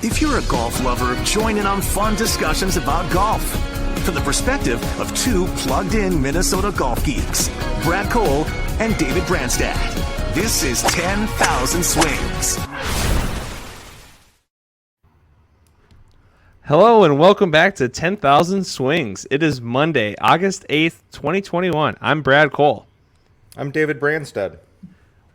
If you're a golf lover, join in on fun discussions about golf from the perspective of two plugged-in Minnesota golf geeks, Brad Cole and David Branstad. This is 10,000 Swings. Hello and welcome back to 10,000 Swings. It is Monday, August 8th, 2021. I'm Brad Cole. I'm David Branstad.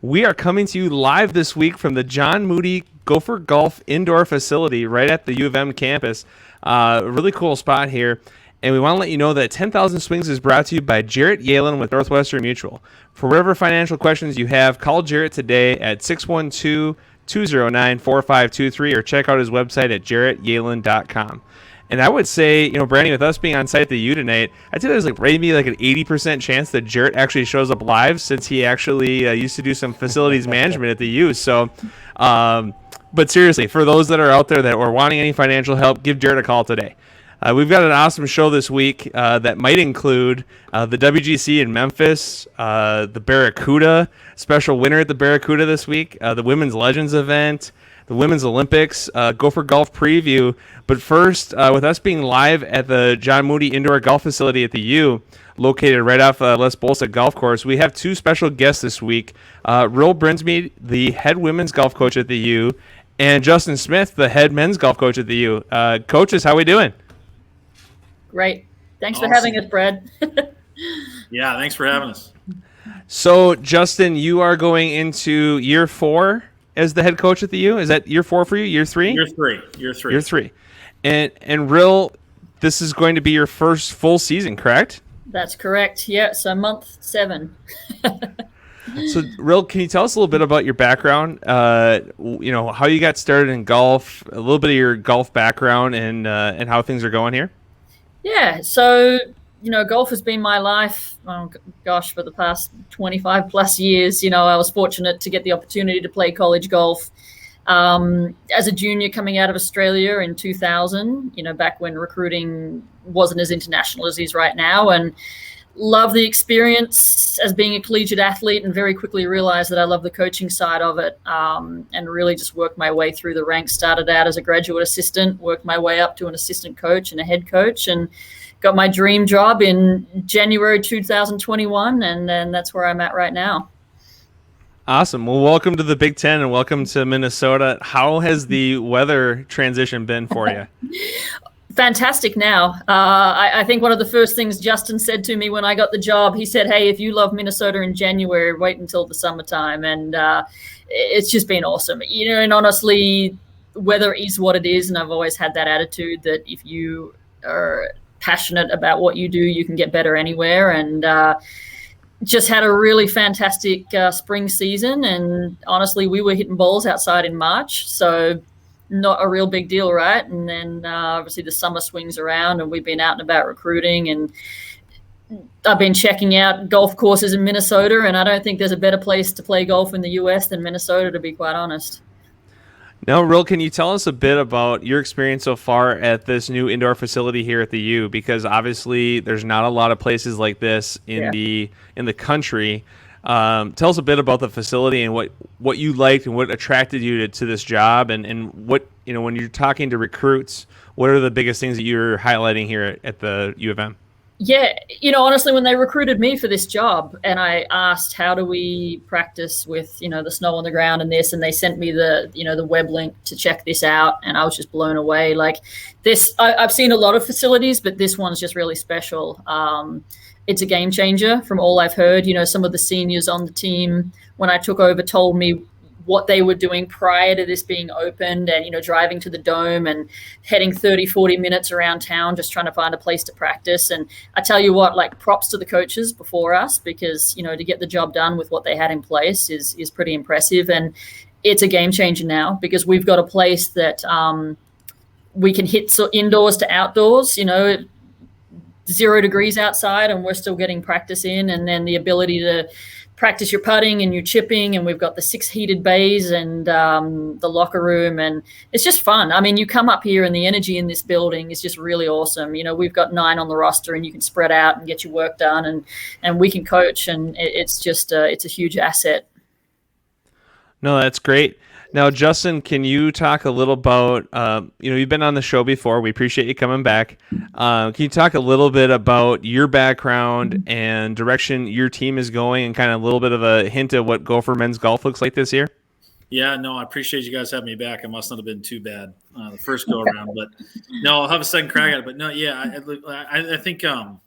We are coming to you live this week from the John Moody Gopher Golf Indoor facility right at the U of M campus. A really cool spot here. And we want to let you know that 10,000 Swings is brought to you by Jarrett Yalen with Northwestern Mutual. For whatever financial questions you have, call Jarrett today at 612-209-4523 or check out his website at jarrettyalen.com. And I would say, Brandy, with us being on site at the U tonight, I'd say there's maybe an 80% chance that Jarrett actually shows up live since he actually used to do some facilities management at the U. So, but seriously, for those that are out there that are wanting any financial help, give Jarrett a call today. We've got an awesome show this week that might include the WGC in Memphis, the Barracuda, special winner at the Barracuda this week, the Women's Legends event, the Women's Olympics, Gopher Golf preview. But first, with us being live at the John Moody Indoor Golf Facility at the U, located right off Les Bolsa Golf Course, we have two special guests this week. Rill Brinsmead, the head women's golf coach at the U, and Justin Smith, the head men's golf coach at the U. Coaches, how we doing? Great. Thanks for having us, Brad. Yeah, thanks for having us. So, Justin, you are going into year 4 as the head coach at the U. Is that year 4 for you? Year 3? Year three. Year 3. And Rill, this is going to be your first full season, correct? That's correct. Yeah, so month 7. So, Rill, can you tell us a little bit about your background? How you got started in golf, a little bit of your golf background, and how things are going here. Yeah, so, golf has been my life, for the past 25 plus years. I was fortunate to get the opportunity to play college golf as a junior coming out of Australia in 2000, back when recruiting wasn't as international as it is right now, and love the experience as being a collegiate athlete, and very quickly realized that I love the coaching side of it, and really just worked my way through the ranks. Started out as a graduate assistant, worked my way up to an assistant coach and a head coach, and got my dream job in January 2021, and then that's where I'm at right now. Awesome. Well, welcome to the Big Ten and welcome to Minnesota. How has the weather transition been for you? Fantastic now. I think one of the first things Justin said to me when I got the job, he said, hey, if you love Minnesota in January, wait until the summertime. And it's just been awesome. And honestly, weather is what it is. And I've always had that attitude that if you are passionate about what you do, you can get better anywhere. And just had a really fantastic spring season. And honestly, we were hitting balls outside in March. So not a real big deal, right? And then obviously the summer swings around and we've been out and about recruiting, and I've been checking out golf courses in Minnesota, and I don't think there's a better place to play golf in the U.S. than Minnesota, to be quite honest. Now, Rill, can you tell us a bit about your experience so far at this new indoor facility here at the U? Because obviously there's not a lot of places like this in the country. Tell us a bit about the facility and what you liked and what attracted you to this job, and what, when you're talking to recruits, what are the biggest things that you're highlighting here at the U of M? Yeah, honestly, when they recruited me for this job and I asked, how do we practice with, the snow on the ground and this, and they sent me the web link to check this out, and I was just blown away. Like this, I've seen a lot of facilities, but this one's just really special. It's a game changer from all I've heard. Some of the seniors on the team, when I took over, told me what they were doing prior to this being opened, and, driving to the dome and heading 30, 40 minutes around town, just trying to find a place to practice. And I tell you what, props to the coaches before us, because, to get the job done with what they had in place is pretty impressive. And it's a game changer now, because we've got a place that we can hit indoors to outdoors, 0 degrees outside, and we're still getting practice in, and then the ability to practice your putting and your chipping, and we've got the 6 heated bays and the locker room, and it's just fun. I mean, you come up here and the energy in this building is just really awesome. We've got 9 on the roster, and you can spread out and get your work done, and we can coach, and it's just it's a huge asset. No, that's great. Now, Justin, can you talk a little about, you've been on the show before. We appreciate you coming back. Can you talk a little bit about your background and direction your team is going, and kind of a little bit of a hint of what Gopher men's golf looks like this year? Yeah, no, I appreciate you guys having me back. I must not have been too bad the first go around, but no, I'll have a second crack at it. But no, yeah, I think the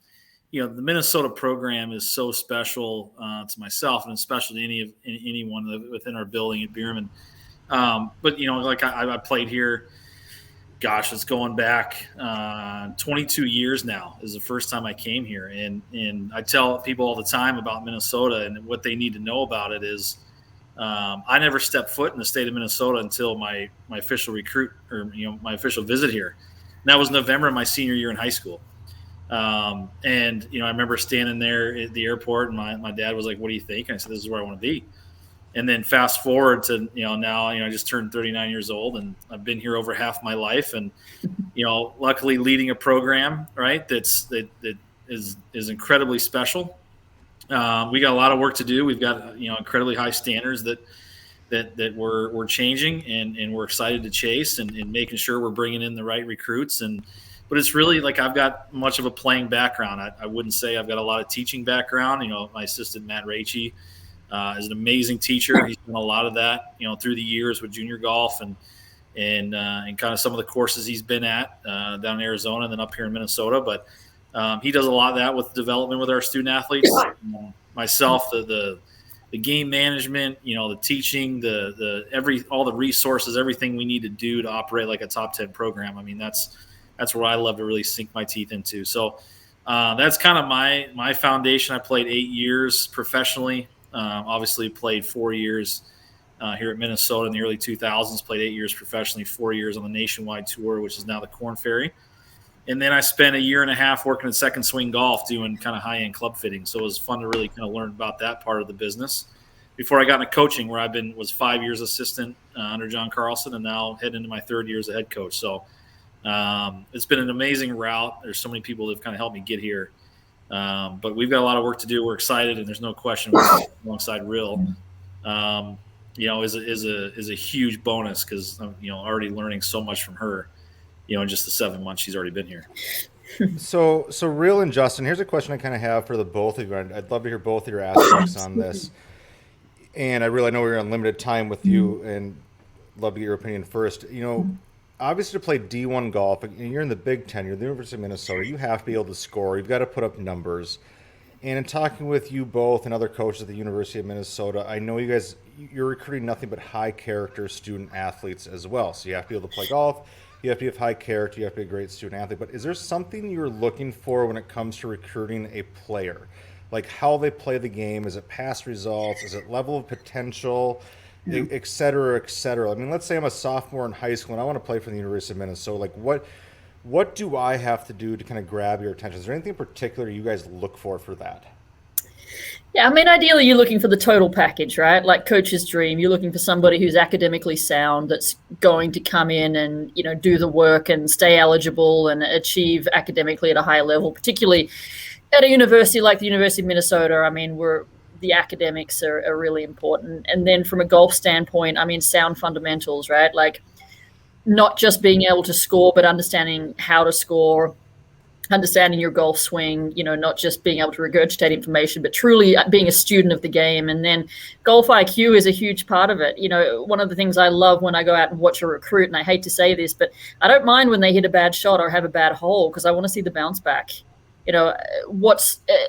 Minnesota program is so special to myself, and special to anyone within our building at Bierman. But like I played here. Gosh, it's going back 22 years now. Is the first time I came here, and I tell people all the time about Minnesota, and what they need to know about it is. I never stepped foot in the state of Minnesota until my official recruit, or my official visit here. And that was November of my senior year in high school. And I remember standing there at the airport, and my dad was like, "What do you think?" And I said, "This is where I want to be." And then fast forward to now I just turned 39 years old, and I've been here over half my life, and luckily leading a program that is incredibly special. We got a lot of work to do. We've got incredibly high standards that we're changing, and we're excited to chase, and making sure we're bringing in the right recruits. But it's really like I've got much of a playing background. I wouldn't say I've got a lot of teaching background. My assistant Matt Raichi is an amazing teacher. He's done a lot of that through the years with junior golf and kind of some of the courses he's been at down in Arizona and then up here in Minnesota. But he does a lot of that with development with our student athletes. Myself, the game management, the teaching, all the resources, everything we need to do to operate like a top 10 program. I mean, that's where I love to really sink my teeth into. So that's kind of my foundation. I played 8 years professionally. Obviously played 4 years here at Minnesota in the early 2000s. Played 8 years professionally, 4 years on the nationwide tour, which is now the Corn Ferry. And then I spent a year and a half working at Second Swing Golf doing kind of high-end club fitting. So it was fun to really kind of learn about that part of the business before I got into coaching, where was 5 years assistant under John Carlson, and now heading into my third year as a head coach. So it's been an amazing route. There's so many people that have kind of helped me get here. But we've got a lot of work to do. We're excited, and there's no question alongside Real is a huge bonus, because I'm already learning so much from her. In just the 7 months she's already been here. So Real and Justin, here's a question I kind of have for the both of you. I'd love to hear both of your aspects on this. And I really know we're on limited time with you, and love to get your opinion first. Obviously to play D1 golf, and you're in the Big Ten, you're the University of Minnesota, you have to be able to score. You've got to put up numbers. And in talking with you both and other coaches at the University of Minnesota, I know you're recruiting nothing but high character student athletes as well. So you have to be able to play golf. You have to have high character. You have to be a great student athlete. But is there something you're looking for when it comes to recruiting a player? Like how they play the game? Is it past results? Is it level of potential, et cetera, et cetera? I mean, let's say I'm a sophomore in high school and I want to play for the University of Minnesota. Like what do I have to do to kind of grab your attention? Is there anything in particular you guys look for that? Yeah, I mean, ideally, you're looking for the total package, right? Like coach's dream. You're looking for somebody who's academically sound, that's going to come in and, do the work and stay eligible and achieve academically at a high level, particularly at a university like the University of Minnesota. I mean, the academics are really important. And then from a golf standpoint, I mean, sound fundamentals, right? Like not just being able to score, but understanding how to score, understanding your golf swing, not just being able to regurgitate information, but truly being a student of the game. And then golf IQ is a huge part of it. One of the things I love when I go out and watch a recruit, and I hate to say this, but I don't mind when they hit a bad shot or have a bad hole, because I want to see the bounce back. Are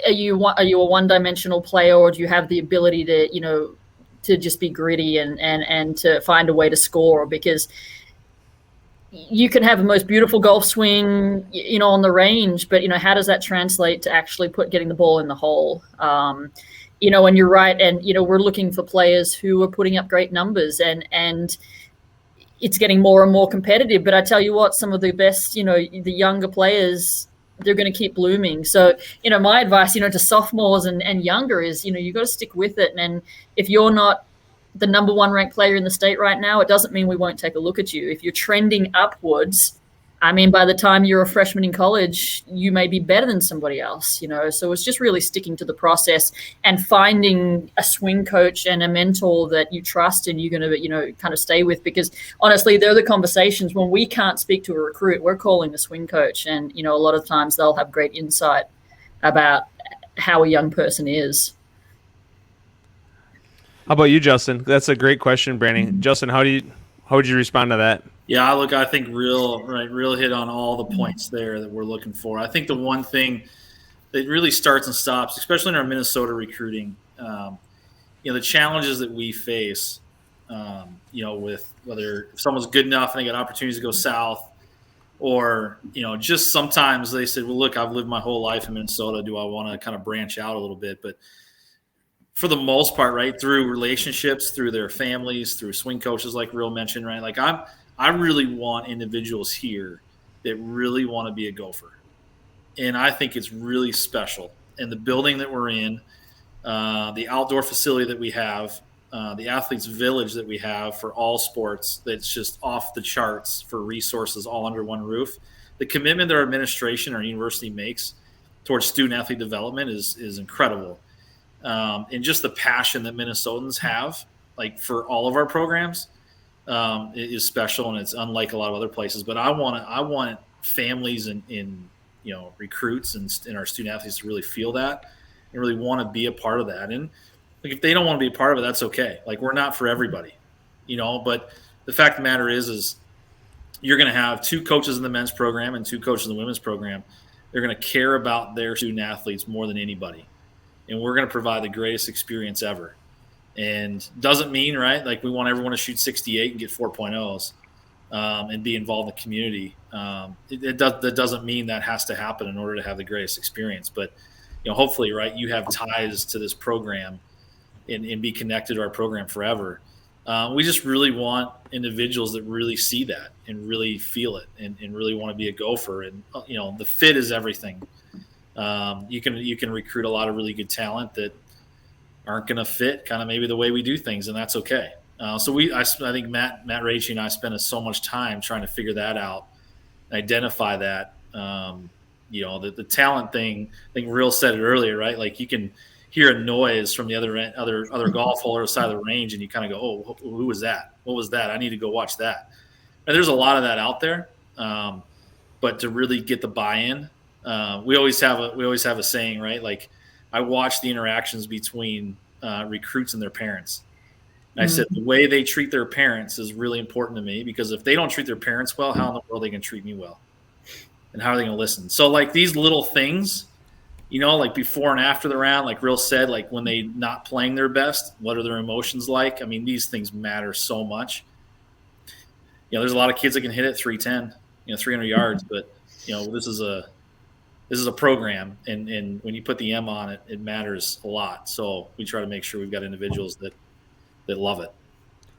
you a one-dimensional player, or do you have the ability to just be gritty and to find a way to score? Because you can have the most beautiful golf swing, on the range, but, how does that translate to actually getting the ball in the hole? And you're right. And, we're looking for players who are putting up great numbers, and it's getting more and more competitive. But I tell you what, some of the best, the younger players, they're going to keep blooming. So, my advice, to sophomores and younger is, you got to stick with it. And if you're not the number one ranked player in the state right now, it doesn't mean we won't take a look at you. If you're trending upwards, I mean, by the time you're a freshman in college, you may be better than somebody else, So it's just really sticking to the process and finding a swing coach and a mentor that you trust and you're going to, kind of stay with. Because honestly, they're the conversations when we can't speak to a recruit, we're calling the swing coach. And, a lot of times they'll have great insight about how a young person is. How about you, Justin? That's a great question, Brandy. Justin, how would you respond to that? Yeah, look, I think real hit on all the points there that we're looking for. I think the one thing that really starts and stops, especially in our Minnesota recruiting, the challenges that we face, with whether if someone's good enough and they got opportunities to go south, or, just sometimes they said, well, look, I've lived my whole life in Minnesota. Do I want to kind of branch out a little bit? But for the most part, right, through relationships, through their families, through swing coaches, like Real mentioned, right, like I really want individuals here that really want to be a Gopher. And I think it's really special. And the building that we're in, the outdoor facility that we have, the athletes village that we have for all sports, that's just off the charts for resources all under one roof. The commitment that our administration, our university makes towards student athlete development is incredible. And just the passion that Minnesotans have, like for all of our programs, is special, and it's unlike a lot of other places. But I want families and recruits and our student athletes to really feel that and really want to be a part of that. And like, if they don't want to be a part of it, that's okay. Like, we're not for everybody, But the fact of the matter is you're going to have 2 coaches in the men's program and 2 coaches in the women's program. They're going to care about their student athletes more than anybody, and we're going to provide the greatest experience ever. And doesn't mean, right, like we want everyone to shoot 68 and get 4.0s and be involved in the community. That doesn't mean that has to happen in order to have the greatest experience. But, hopefully, right, you have ties to this program and be connected to our program forever. We just really want individuals that really see that and really feel it and really want to be a Gopher. And, the fit is everything. You can recruit a lot of really good talent that aren't going to fit kind of maybe the way we do things, and that's okay. I think Matt Racci and I spent so much time trying to figure that out, identify that. The talent thing. I think Real said it earlier, right? Like, you can hear a noise from the other golf hole or side of the range, and you kind of go, "Oh, who was that? What was that? I need to go watch that." And there's a lot of that out there, but to really get the buy-in, we always have a saying, right? Like, I watch the interactions between recruits and their parents. And I said, the way they treat their parents is really important to me, because if they don't treat their parents well, how in the world are they going to treat me well? And how are they going to listen? So, like, these little things, like before and after the round, like Real said, like when they not playing their best, what are their emotions like? I mean, these things matter so much. There's a lot of kids that can hit it 310, 300 yards, but, this is a program, and when you put the M on it, it matters a lot. So we try to make sure we've got individuals that love it.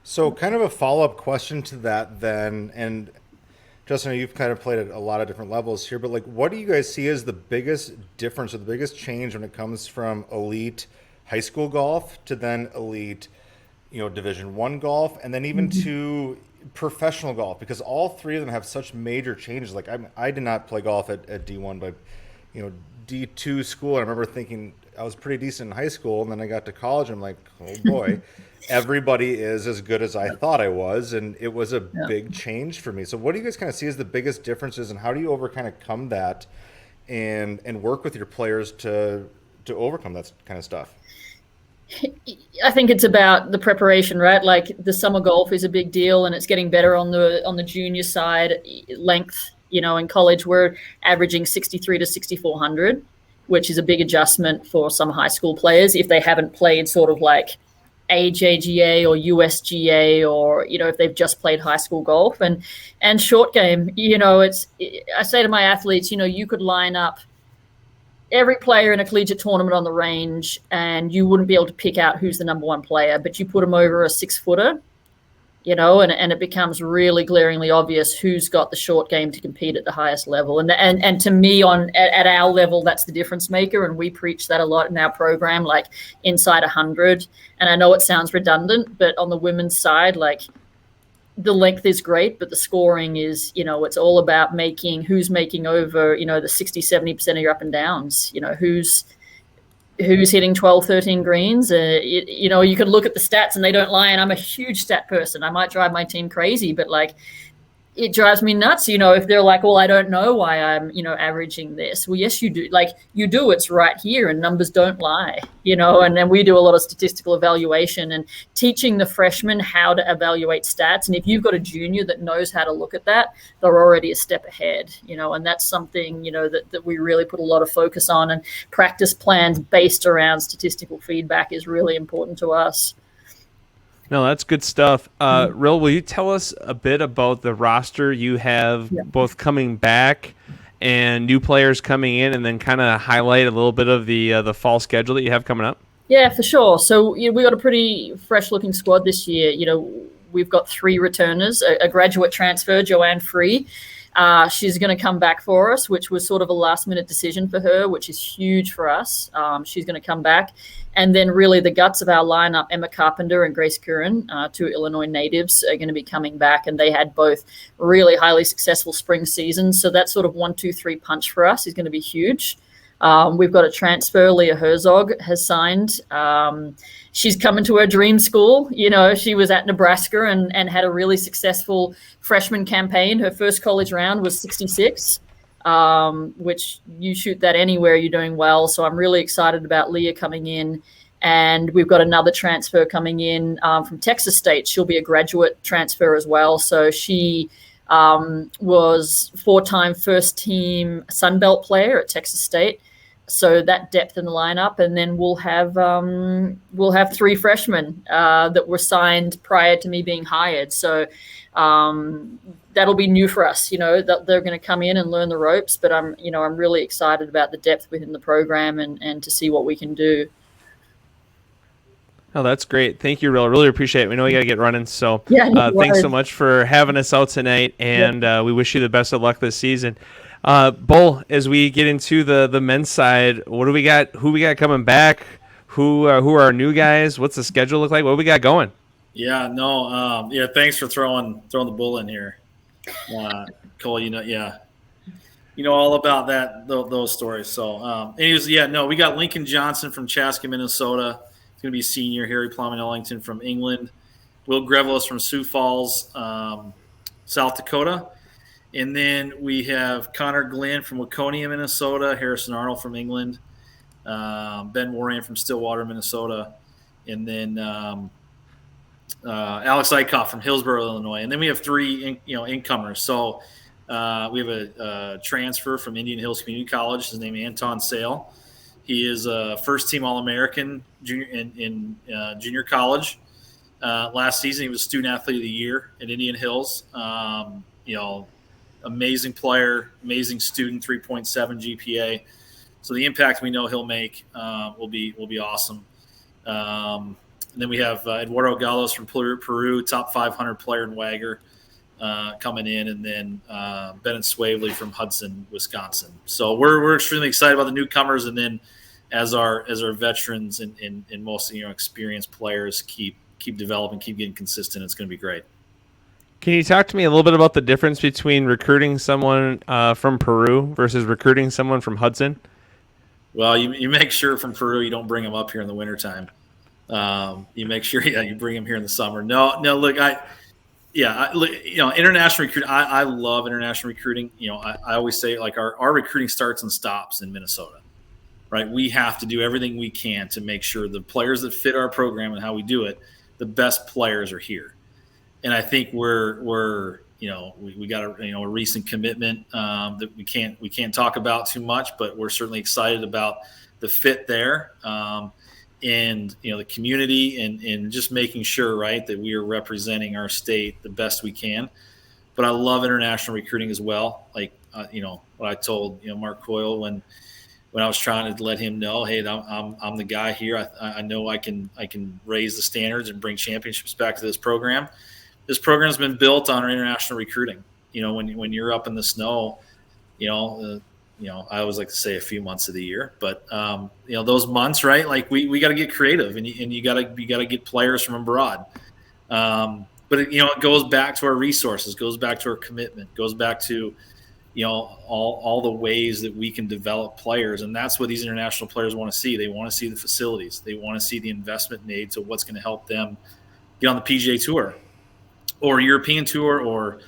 So kind of a follow-up question to that then, and Justin, you've kind of played at a lot of different levels here, but like, what do you guys see as the biggest difference or the biggest change when it comes from elite high school golf to then elite, Division I golf, and then even to professional golf? Because all 3 of them have such major changes. Like, I did not play golf at D1, but D2 school. I remember thinking I was pretty decent in high school, and then I got to college, and I'm like, oh boy, everybody is as good as I thought I was, and it was a big change for me. So what do you guys kind of see as the biggest differences, and how do you overcome that and work with your players to overcome that kind of stuff? I think it's about the preparation, right? Like, the summer golf is a big deal, and it's getting better on the junior side. Length, in college we're averaging 63 to 6,400, which is a big adjustment for some high school players if they haven't played sort of like AJGA or USGA, or if they've just played high school golf. And short game, I say to my athletes, you could line up every player in a collegiate tournament on the range, and you wouldn't be able to pick out who's the number 1 player, but you put them over a 6-footer, and it becomes really glaringly obvious who's got the short game to compete at the highest level. And to me, at our level, that's the difference maker, and we preach that a lot in our program, like inside 100. And I know it sounds redundant, but on the women's side, like, the length is great, but the scoring is, it's all about who's making over, the 60, 70% of your up and downs, who's hitting 12, 13 greens. You could look at the stats and they don't lie. And I'm a huge stat person. I might drive my team crazy, but like, it drives me nuts, if they're like, well, I don't know why I'm, averaging this. Well, yes, you do. Like, you do. It's right here, and numbers don't lie, and then we do a lot of statistical evaluation and teaching the freshmen how to evaluate stats. And if you've got a junior that knows how to look at that, they're already a step ahead, and that's something, that we really put a lot of focus on. And practice plans based around statistical feedback is really important to us. No, that's good stuff. Rill, will you tell us a bit about the roster you have, both coming back and new players coming in, and then kind of highlight a little bit of the fall schedule that you have coming up? Yeah, for sure. So we got a pretty fresh-looking squad this year. We've got 3 returners, a graduate transfer, Joanne Free. She's going to come back for us, which was sort of a last-minute decision for her, which is huge for us. She's going to come back. And then really the guts of our lineup, Emma Carpenter and Grace Curran, 2 Illinois natives, are going to be coming back. And they had both really highly successful spring seasons. So that sort of 1, 2, 3 punch for us is going to be huge. We've got a transfer, Leah Herzog has signed. She's coming to her dream school. She was at Nebraska and had a really successful freshman campaign. Her first college round was 66. Which you shoot that anywhere, you're doing well. So I'm really excited about Leah coming in. And we've got another transfer coming in from Texas State. She'll be a graduate transfer as well. So she was 4-time first-team Sunbelt player at Texas State. So that depth in the lineup. And then we'll have 3 freshmen that were signed prior to me being hired. So that'll be new for us, that they're going to come in and learn the ropes, but I'm really excited about the depth within the program and to see what we can do. Oh, that's great. Thank you, Rill. Really appreciate it. We know you got to get running. So thanks so much for having us out tonight, and we wish you the best of luck this season. Bull, as we get into the men's side, what do we got? Who we got coming back? Who are our new guys? What's the schedule look like? What do we got going? Yeah, no, thanks for throwing the bull in here, Cole. All about those stories. So, anyways, we got Lincoln Johnson from Chaska, Minnesota. He's going to be a senior. Harry Plum-Ellington from England. Will Grevelos from Sioux Falls, South Dakota. And then we have Connor Glenn from Waconia, Minnesota. Harrison Arnold from England. Ben Warren from Stillwater, Minnesota. And then Alex Eichhoff from Hillsborough, Illinois. And then we have 3 incomers. So we have a transfer from Indian Hills Community College. His name is Anton Sale. He is a first-team All-American junior in junior college. Last season, he was Student Athlete of the Year at Indian Hills. Amazing player, amazing student, 3.7 GPA. So the impact we know he'll make will be awesome. And then we have Eduardo Galos from Peru, top 500 player in Wagger, coming in, and then Bennett Swavely from Hudson, Wisconsin. So we're extremely excited about the newcomers, and then as our veterans and most experienced players keep developing, keep getting consistent, it's going to be great. Can you talk to me a little bit about the difference between recruiting someone from Peru versus recruiting someone from Hudson? Well, you make sure from Peru you don't bring them up here in the wintertime. You make sure you bring them here in the summer. No, look, international recruiting. I love international recruiting. I always say, like, our recruiting starts and stops in Minnesota, right? We have to do everything we can to make sure the players that fit our program and how we do it, the best players are here. And I think we got a recent commitment that we can't talk about too much, but we're certainly excited about the fit there. And the community and just making sure, right, that we are representing our state the best we can. But I love international recruiting as well. Like what I told Mark Coyle when I was trying to let him know, hey, I'm the guy here. I know I can raise the standards and bring championships back to this program. This program's been built on our international recruiting. When you're up in the snow, I always like to say a few months of the year, but those months, right? Like we got to get creative, and you got to get players from abroad. but it goes back to our resources, goes back to our commitment, goes back to all the ways that we can develop players. And that's what these international players want to see. They want to see the facilities. They want to see the investment made to what's going to help them get on the PGA Tour or European Tour or,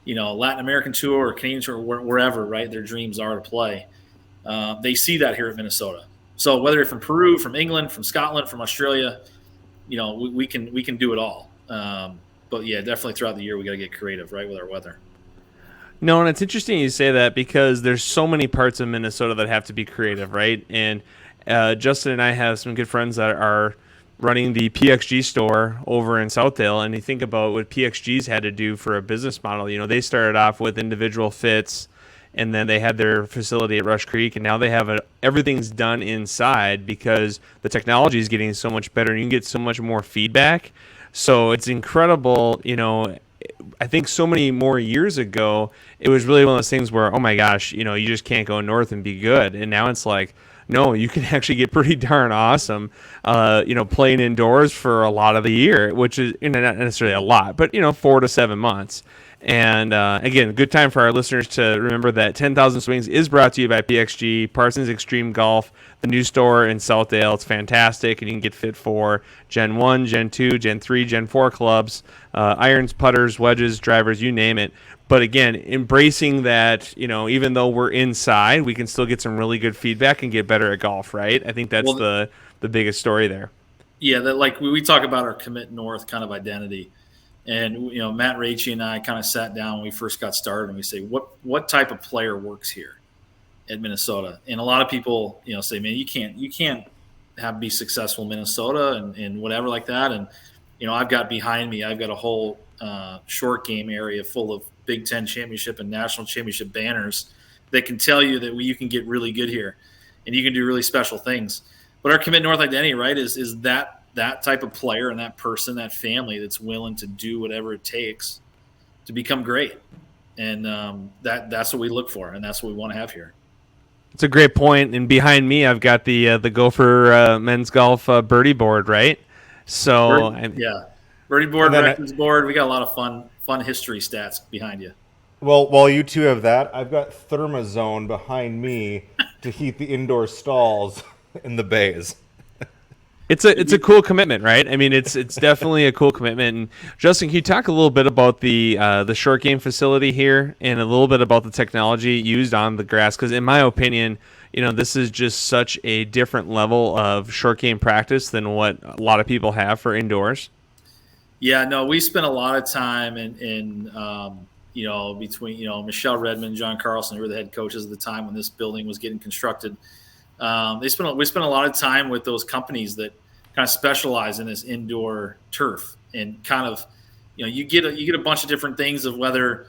Latin American Tour or Canadian Tour, wherever, right, their dreams are to play. They see that here at Minnesota. So whether you're from Peru, from England, from Scotland, from Australia, we can do it all. But yeah, definitely throughout the year, we got to get creative, right, with our weather. No, and it's interesting you say that because there's so many parts of Minnesota that have to be creative, right? And Justin and I have some good friends that are running the PXG store over in Southdale, and you think about what PXG's had to do for a business model. They started off with individual fits, and then they had their facility at Rush Creek, and now they have everything's done inside because the technology is getting so much better, and you can get so much more feedback. So it's incredible, I think so many more years ago, it was really one of those things where, oh my gosh, you just can't go north and be good. And now it's like, no, you can actually get pretty darn awesome, playing indoors for a lot of the year, which is not necessarily a lot, but, 4 to 7 months. And again, good time for our listeners to remember that 10,000 Swings is brought to you by PXG, Parsons Extreme Golf, the new store in Southdale. It's fantastic, and you can get fit for Gen 1, Gen 2, Gen 3, Gen 4 clubs, irons, putters, wedges, drivers, you name it. But again, embracing that, even though we're inside, we can still get some really good feedback and get better at golf, right? I think that's the biggest story there. Yeah, that like we talk about our Commit North kind of identity. And, Matt Racci and I kind of sat down when we first got started and we say, what type of player works here at Minnesota? And a lot of people, say, man, you can't be successful in Minnesota and whatever like that. And, I've got a whole short game area full of Big Ten championship and national championship banners that can tell you that you can get really good here and you can do really special things. But our Commit North identity, right, is that type of player and that person, that family that's willing to do whatever it takes to become great. And that's what we look for, and that's what we want to have here. It's a great point. And behind me, I've got the Gopher men's golf birdie board, right? So birdie board, records board. We got a lot of fun history stats behind you. Well, while you two have that, I've got Thermazone behind me to heat the indoor stalls in the bays. It's a cool commitment, right? I mean, it's definitely a cool commitment. And Justin, can you talk a little bit about the short game facility here and a little bit about the technology used on the grass? Because in my opinion, this is just such a different level of short game practice than what a lot of people have for indoors. Yeah, no, we spent a lot of time in between Michelle Redmond, John Carlson, who were the head coaches at the time when this building was getting constructed. We spent a lot of time with those companies that kind of specialize in this indoor turf, and kind of, you get a bunch of different things of whether,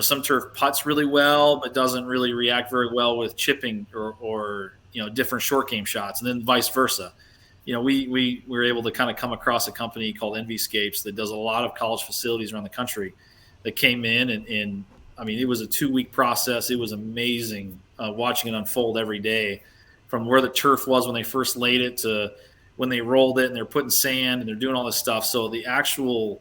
some turf putts really well but doesn't really react very well with chipping or different short game shots, and then vice versa. We were able to kind of come across a company called Envyscapes that does a lot of college facilities around the country that came in and I mean, it was a 2-week process. It was amazing watching it unfold every day, from where the turf was when they first laid it to when they rolled it and they're putting sand and they're doing all this stuff. So the actual,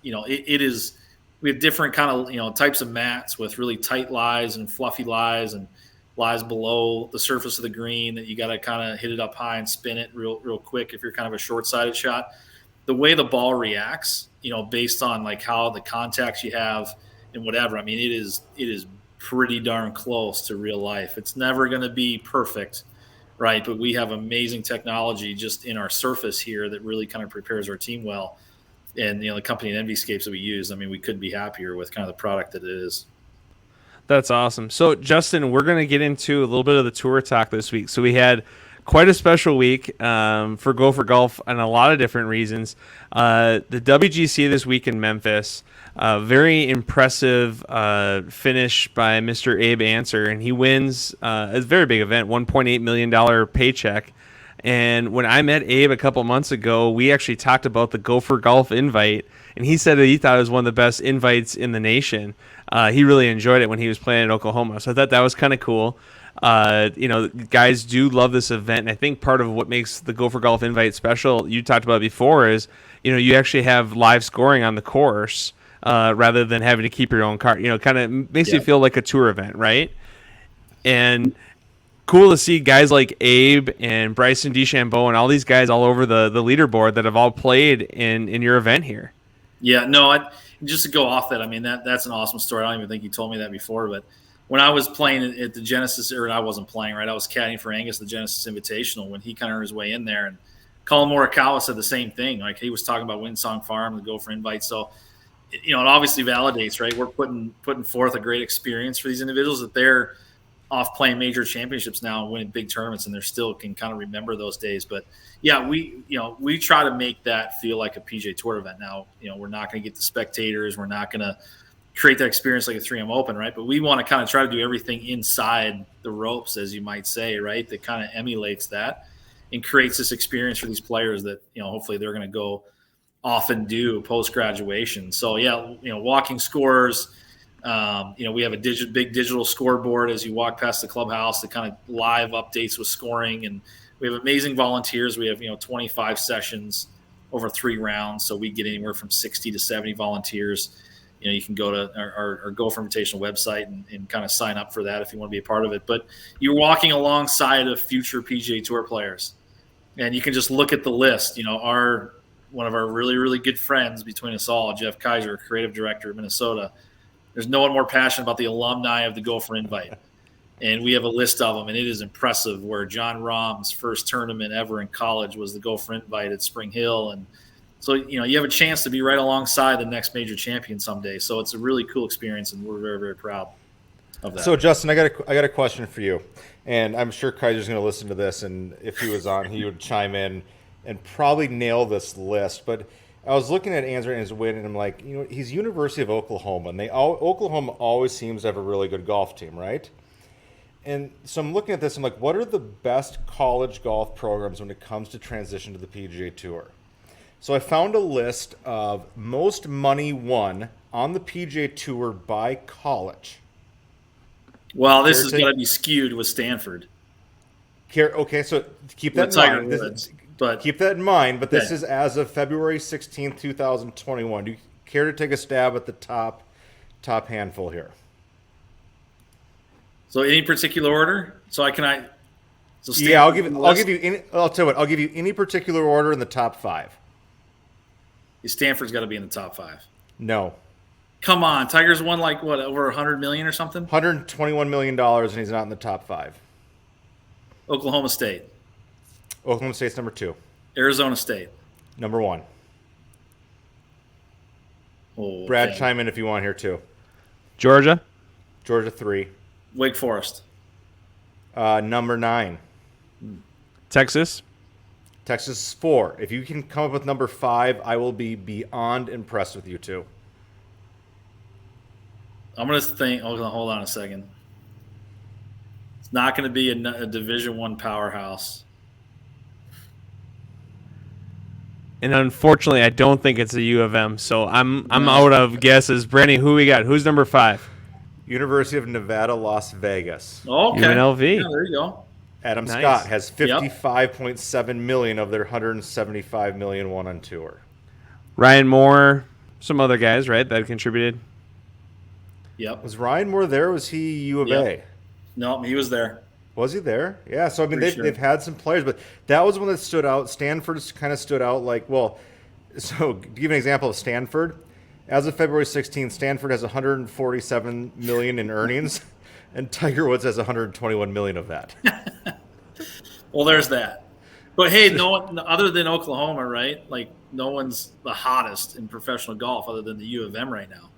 it is, we have different kind of, types of mats with really tight lies and fluffy lies and lies below the surface of the green that you got to kind of hit it up high and spin it real quick if you're kind of a short-sided shot. The way the ball reacts, based on like how the contacts you have and whatever, I mean, it is pretty darn close to real life. It's never going to be perfect, right? But we have amazing technology just in our surface here that really kind of prepares our team well. And, the company and Envyscapes that we use, I mean, we couldn't be happier with kind of the product that it is. That's awesome. So, Justin, we're going to get into a little bit of the tour talk this week. So we had quite a special week for Gopher Golf on a lot of different reasons. The WGC this week in Memphis, very impressive finish by Mr. Abe Answer, and he wins a very big event, $1.8 million paycheck. And when I met Abe a couple months ago, we actually talked about the Gopher Golf invite, and he said that he thought it was one of the best invites in the nation. He really enjoyed it when he was playing in Oklahoma, so I thought that was kind of cool. Guys do love this event, and I think part of what makes the Gopher Golf invite special, you talked about it before, is you actually have live scoring on the course rather than having to keep your own cart. Kind of makes you feel like a tour event, right? And cool to see guys like Abe and Bryson DeChambeau and all these guys all over the leaderboard that have all played in your event here. Yeah, no, just to go off that, I mean, that's an awesome story. I don't even think you told me that before, but when I was playing at the Genesis, or I wasn't playing, right? I was caddying for Angus, the Genesis Invitational, when he kind of earned his way in there. And Colin Morikawa said the same thing. Like, he was talking about Windsong Farm, the Gopher Invite. So, it obviously validates, right? We're putting forth a great experience for these individuals, that they're off playing major championships now and winning big tournaments, and they still can kind of remember those days. But yeah, we try to make that feel like a PGA Tour event. Now, we're not going to get the spectators. We're not going to create that experience like a 3M Open, right? But we want to kind of try to do everything inside the ropes, as you might say, right? That kind of emulates that and creates this experience for these players that, hopefully they're going to go off and do post-graduation. So yeah, walking scores. We have a big digital scoreboard as you walk past the clubhouse, that kind of live updates with scoring, and we have amazing volunteers. We have 25 sessions over 3 rounds, so we get anywhere from 60 to 70 volunteers. You can go to our Gopher Invitational website and kind of sign up for that if you want to be a part of it. But you're walking alongside of future PGA Tour players, and you can just look at the list. One of our really, really good friends between us all, Jeff Kaiser, creative director of Minnesota. There's no one more passionate about the alumni of the Gopher Invite. And we have a list of them, and it is impressive, where John Rahm's first tournament ever in college was the Gopher Invite at Spring Hill. And so, you have a chance to be right alongside the next major champion someday. So it's a really cool experience, and we're very, very proud of that. So, Justin, I got a question for you. And I'm sure Kaiser's going to listen to this, and if he was on, he would chime in and probably nail this list. But I was looking at answering his win, and I'm like, he's University of Oklahoma, and Oklahoma always seems to have a really good golf team, right? And so I'm looking at this, I'm like, what are the best college golf programs when it comes to transition to the PGA Tour? So I found a list of most money won on the PGA Tour by college. Well, this is going to be skewed with Stanford. Okay, so keep that in mind. Keep that in mind, but this is as of February 16th, 2021. Do you care to take a stab at the top handful here? So any particular order? I'll give you any particular order in the top 5. Stanford's got to be in the top 5. No. Come on, Tiger's won over $100 million or something? $121 million, and he's not in the top 5. Oklahoma State. Oklahoma State's number 2. Arizona State. Number 1. Oh, Brad, chime in if you want here too. Georgia 3. Wake Forest. Number 9. Texas 4. If you can come up with number 5, I will be beyond impressed with you two. I'm going to think. Hold on a second. It's not going to be a Division I powerhouse. And unfortunately, I don't think it's a U of M, so I'm out of guesses. Brandy, who we got? Who's number 5? University of Nevada, Las Vegas. Okay. UNLV. Yeah, there you go. Adam Scott has $55.7 million of their $175 million won on tour. Ryan Moore, some other guys, right, that contributed. Yep. Was Ryan Moore there? Or was he U of A? No, he was there. Was he there? Yeah. So I mean, they've had some players, but that was one that stood out. Stanford's kind of stood out. So to give an example of Stanford, as of February 16th, Stanford has $147 million in earnings, and Tiger Woods has $121 million of that. Well, there's that. But hey, no one other than Oklahoma, right? Like, no one's the hottest in professional golf other than the U of M right now.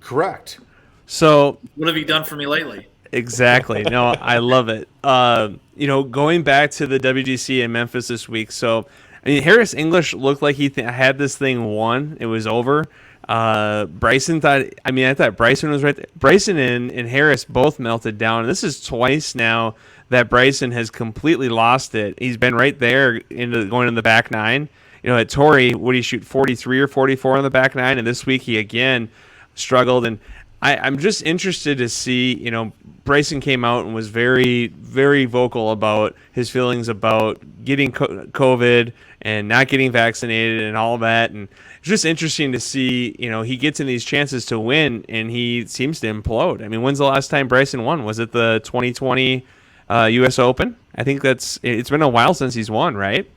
Correct. So what have you done for me lately? Exactly. No, I love it. Going back to the WGC in Memphis this week. So, I mean, Harris English looked like he had this thing won. It was over. Bryson I thought Bryson was right there. Bryson and Harris both melted down. And this is twice now that Bryson has completely lost it. He's been right there going in the back 9. At Torrey, would he shoot 43 or 44 on the back 9? And this week he again struggled. And I'm just interested to see, Bryson came out and was very, very vocal about his feelings about getting COVID and not getting vaccinated and all that. And it's just interesting to see, he gets in these chances to win and he seems to implode. I mean, when's the last time Bryson won? Was it the 2020 U.S. Open? I think it's been a while since he's won, right?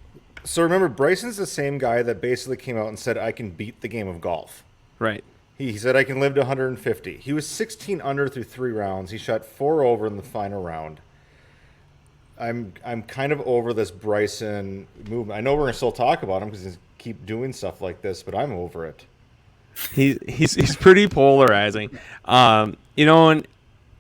So remember, Bryson's the same guy that basically came out and said, I can beat the game of golf. Right. He said, I can live to 150. He was 16 under through 3 rounds. He shot 4 over in the final round. I'm kind of over this Bryson movement. I know we're going to still talk about him because he's keep doing stuff like this, but I'm over it. He's pretty polarizing. And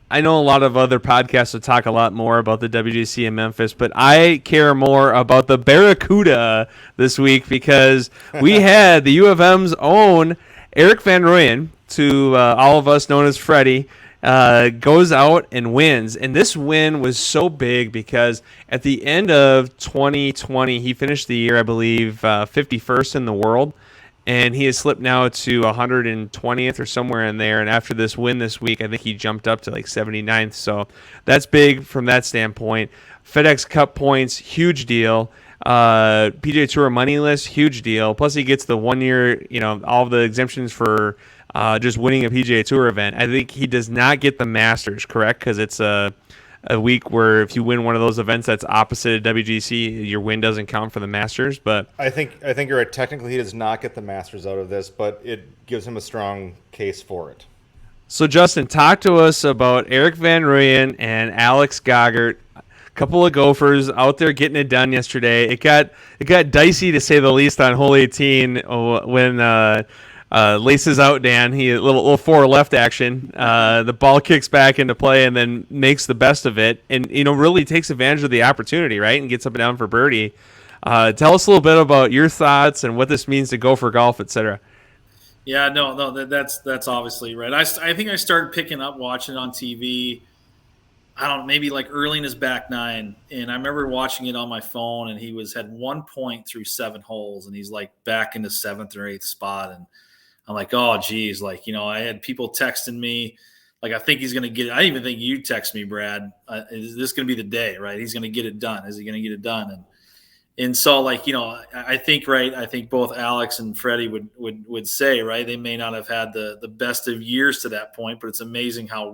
I know a lot of other podcasts will talk a lot more about the WGC in Memphis, but I care more about the Barracuda this week because we had the U of M's own Erik Van Rooyen, to all of us known as Freddie, goes out and wins. And this win was so big because at the end of 2020, he finished the year, I believe, 51st in the world. And he has slipped now to 120th or somewhere in there. And after this win this week, I think he jumped up to like 79th. So that's big from that standpoint. FedEx Cup points, huge deal. PGA Tour money list, huge deal. Plus he gets the 1 year, all of the exemptions for just winning a PGA Tour event. I think he does not get the Masters, correct? Because it's a week where if you win one of those events that's opposite of WGC, your win doesn't count for the Masters. But I think you're right. Technically, he does not get the Masters out of this, but it gives him a strong case for it. So, Justin, talk to us about Erik Van Rooyen and Alex Goggert. A couple of Gophers out there getting it done yesterday. It got dicey to say the least on hole 18 when laces out Dan. He a little 4 left action. The ball kicks back into play and then makes the best of it, and really takes advantage of the opportunity, right, and gets up and down for birdie. Tell us a little bit about your thoughts and what this means to Gopher golf, etc. Yeah, no, that's obviously right. I think I started picking up watching it on TV. Maybe like early in his back nine, and I remember watching it on my phone, and he had 1 point through 7 holes, and he's like back in the 7th or 8th spot, and I'm like, oh, geez. Like, I had people texting me, like, I think he's going to get it. I even think you text me, Brad, is this going to be the day, right? He's going to get it done. Is he going to get it done? And so, like, I think, right, I think both Alex and Freddie would say, right, they may not have had the best of years to that point, but it's amazing how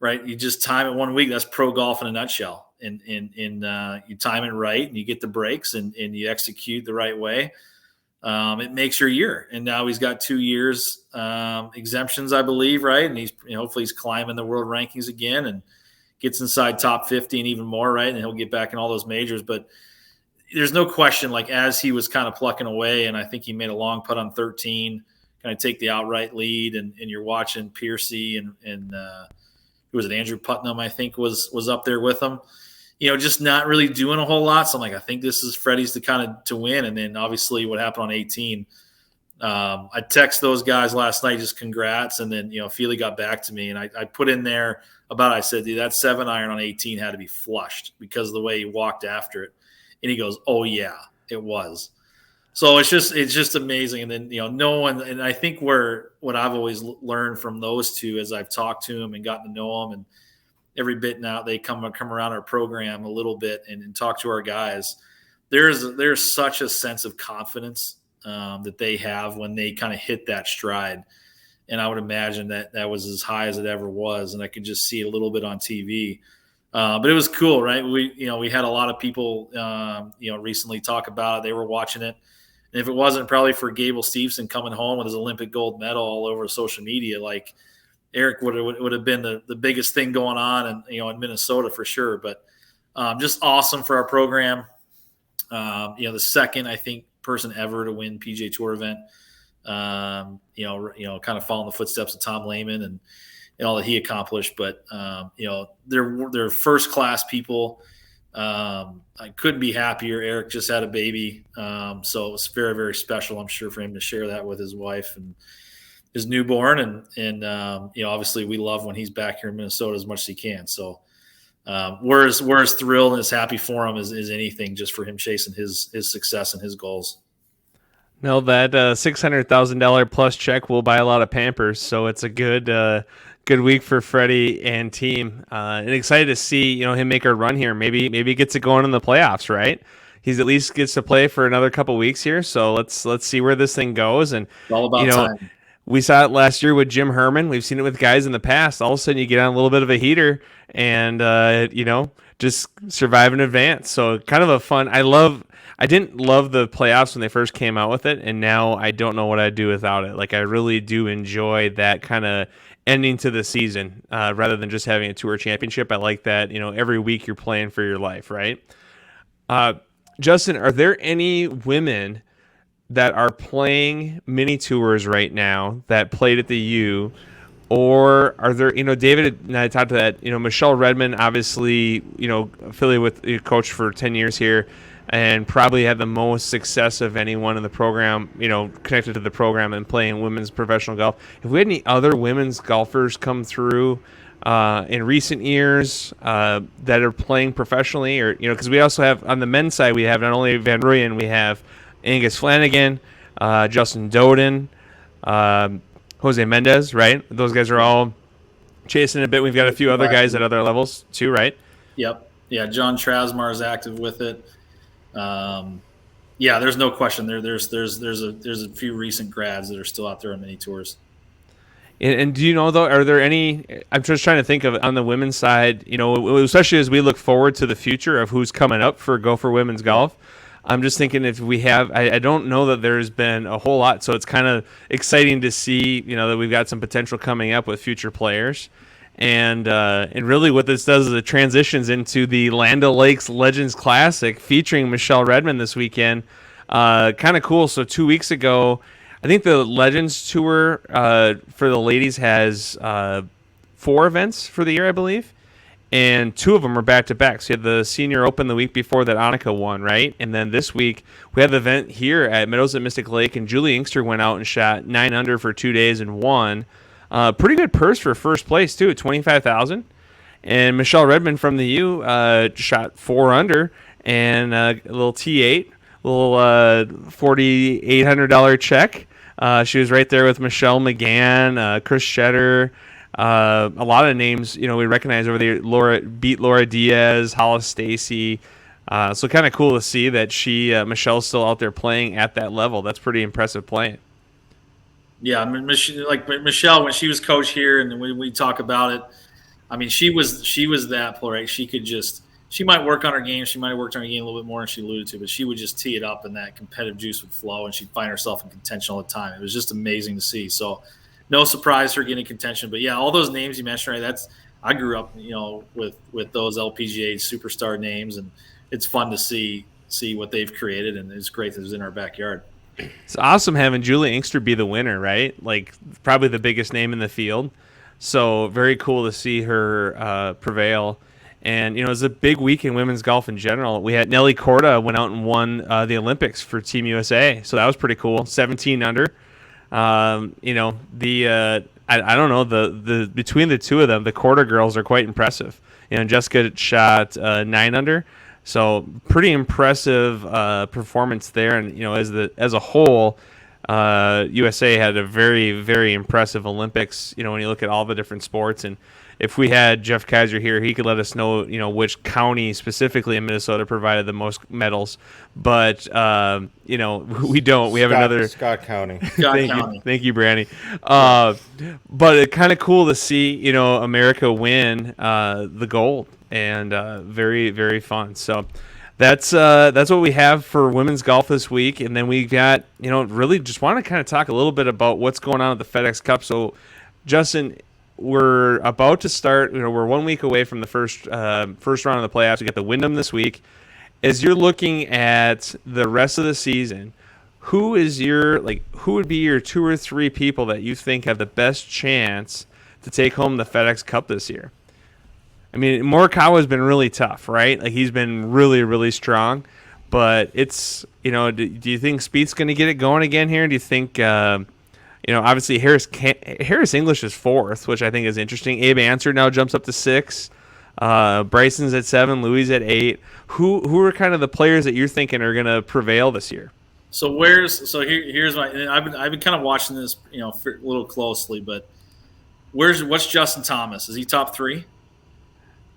right, you just time it 1 week. That's pro golf in a nutshell. And you time it right, and you get the breaks, and you execute the right way. It makes your year. And now he's got 2 years exemptions, I believe, right? And he's hopefully he's climbing the world rankings again and gets inside top 50 and even more, right? And he'll get back in all those majors. But there's no question, like, as he was kind of plucking away, and I think he made a long putt on 13, kind of take the outright lead, and you're watching Piercy and who was it, Andrew Putnam, I think, was up there with him. Just not really doing a whole lot. So I'm like, I think this is Freddie's to win. And then obviously what happened on 18, I text those guys last night, just congrats. And then, Feely got back to me, and I put in there I said, dude, that 7-iron on 18 had to be flushed because of the way he walked after it. And he goes, oh yeah, it was. So it's just amazing. And then, no one, and I think what I've always learned from those two as I've talked to them and gotten to know them, and every bit now they come around our program a little bit and talk to our guys. There's such a sense of confidence that they have when they kind of hit that stride. And I would imagine that was as high as it ever was. And I could just see it a little bit on TV. But it was cool, right? We had a lot of people, recently talk about it. They were watching it. And if it wasn't probably for Gable Steveson coming home with his Olympic gold medal all over social media, like, Erik would have been the biggest thing going on, in Minnesota for sure. But just awesome for our program. The second, I think, person ever to win PGA Tour event. Kind of following the footsteps of Tom Lehman and all that he accomplished. But they're first class people. I couldn't be happier. Erik just had a baby, so it was very, very special, I'm sure, for him to share that with his wife and his newborn, and obviously we love when he's back here in Minnesota as much as he can. So we're as thrilled and as happy for him as anything, just for him chasing his success and his goals. No, that $600,000 plus check will buy a lot of Pampers, so it's a good week for Freddie and team. And excited to see him make a run here. Maybe he gets it going in the playoffs, right? He's at least gets to play for another couple weeks here. So let's see where this thing goes. And It's all about time. we saw it last year with Jim Herman. We've seen it with guys in the past. All of a sudden, you get on a little bit of a heater, and just survive in advance. So kind of a fun. I didn't love the playoffs when they first came out with it, and now I don't know what I'd do without it. Like I really do enjoy that kind of ending to the season rather than just having a tour championship. I like that. Every week you're playing for your life, right? Justin, are there any women that are playing mini tours right now that played at the U, or are there, David and I talked to that, Michelle Redmond, obviously, affiliated with coach for 10 years here and probably had the most success of anyone in the program, connected to the program and playing women's professional golf. Have we had any other women's golfers come through in recent years that are playing professionally, or, because we also have on the men's side, we have not only Van Rooyen, we have Angus Flanagan, Justin Doden, Jose Mendez, right? Those guys are all chasing a bit. We've got a few other guys at other levels too, right? Yep. Yeah, John Trasmar is active with it. There's no question. There's a few recent grads that are still out there on mini tours. And do you know, though, are there any – I'm just trying to think of on the women's side, especially as we look forward to the future of who's coming up for Gopher Women's Golf. I'm just thinking if we have – I don't know that there's been a whole lot, so it's kind of exciting to see, that we've got some potential coming up with future players. And really what this does is it transitions into the Land O'Lakes Legends Classic featuring Michelle Redmond this weekend. Kind of cool. So 2 weeks ago – I think the Legends Tour for the ladies has 4 events for the year, I believe, and 2 of them are back-to-back. So you had the Senior Open the week before that Annika won, right? And then this week we had the event here at Meadows at Mystic Lake, and Julie Inkster went out and shot 9 under for 2 days and won. Pretty good purse for first place, too, at $25,000. And Michelle Redmond from the U shot 4 under and a little T8, little $4,800 check. She was right there with Michelle McGann, Chris Shetter, a lot of names we recognize over there. Laura Diaz, Hollis Stacy. So kind of cool to see that Michelle's still out there playing at that level. That's pretty impressive playing. Yeah, I mean, Michelle, when she was coach here, and we talk about it, I mean, she was that player. Right? She might work on her game. She might have worked on her game a little bit more than she alluded to, but she would just tee it up and that competitive juice would flow and she'd find herself in contention all the time. It was just amazing to see. So no surprise her getting contention. But, yeah, all those names you mentioned, right, I grew up, with those LPGA superstar names, and it's fun to see what they've created, and it's great that it was in our backyard. It's awesome having Julie Inkster be the winner, right? Like probably the biggest name in the field. So very cool to see her prevail. And, it was a big week in women's golf in general. We had Nelly Korda went out and won the Olympics for Team USA. So that was pretty cool. 17 under. I don't know, the between the two of them, the Korda girls are quite impressive. Jessica shot 9 under. So pretty impressive performance there. And, as a whole, USA had a very, very impressive Olympics, when you look at all the different sports. And if we had Jeff Kaiser here, he could let us know, which county specifically in Minnesota provided the most medals. But, we don't. We have Scott County. Thank you, Brandy. But it's kind of cool to see, America win the gold, and very, very fun. So that's what we have for women's golf this week. And then we got, really just want to kind of talk a little bit about what's going on at the FedEx Cup. So, Justin, we're about to start. We're 1 week away from the first round of the playoffs. We got the Wyndham this week. As you're looking at the rest of the season, who would be your 2 or 3 people that you think have the best chance to take home the FedEx Cup this year? I mean, Morikawa's been really tough, right? Like he's been really, really strong. But it's, do you think Spieth's going to get it going again here? Do you think? Obviously Harris English is 4th, which I think is interesting. Abe Answer now jumps up to 6. Bryson's at 7. Louis at 8. Who are kind of the players that you're thinking are going to prevail this year? So here's my. I've been kind of watching this, a little closely, but what's Justin Thomas? Is he top 3?